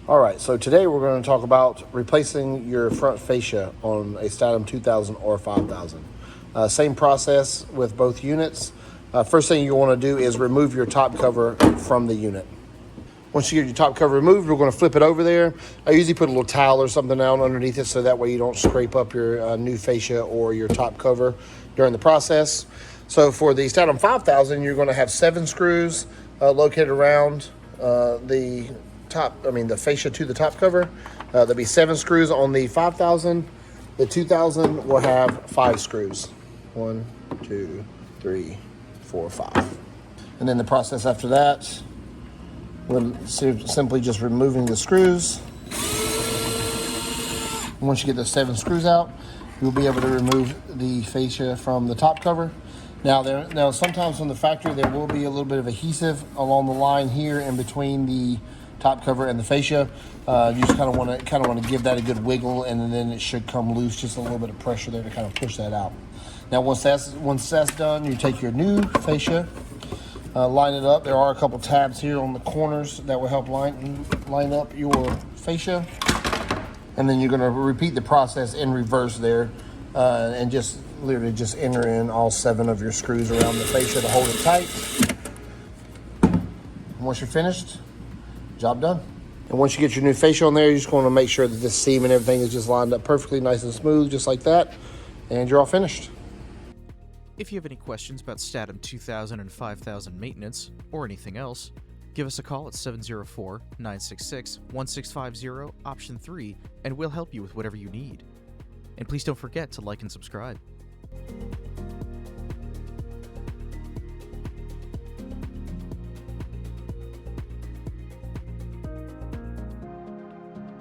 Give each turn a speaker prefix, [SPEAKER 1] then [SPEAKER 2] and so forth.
[SPEAKER 1] Alright, so today we're going to talk about replacing your front fascia on a Statim 2000 or 5000. Same process with both units. First thing you want to do is remove your top cover from the unit. Once you get your top cover removed, we're going to flip it over there. I usually put a little towel or something down underneath it so that way you don't scrape up your new fascia or your top cover during the process. So for the Statim 5000, you're going to have 7 screws located around the fascia to the top cover. There'll be 7 screws on the 5000. The 2000 will have 5 screws. 1, 2, 3, 4, 5. And then the process after that, we're simply just removing the screws. Once you get the 7 screws out, you'll be able to remove the fascia from the top cover. Now sometimes from the factory there will be a little bit of adhesive along the line here in between the top cover and the fascia. You just kind of want to give that a good wiggle, and then it should come loose. Just a little bit of pressure there to kind of push that out. Now once that's done, you take your new fascia, line it up. There are a couple tabs here on the corners that will help line up your fascia, and then you're going to repeat the process in reverse there, and just literally just enter in all 7 of your screws around the fascia to hold it tight. And once you're finished, job done. And once you get your new fascia on there, you just want to make sure that this seam and everything is just lined up perfectly nice and smooth, just like that, and you're all finished.
[SPEAKER 2] If you have any questions about Statim 2000 and 5000 maintenance, or anything else, give us a call at 704-966-1650, option 3, and we'll help you with whatever you need. And please don't forget to like and subscribe.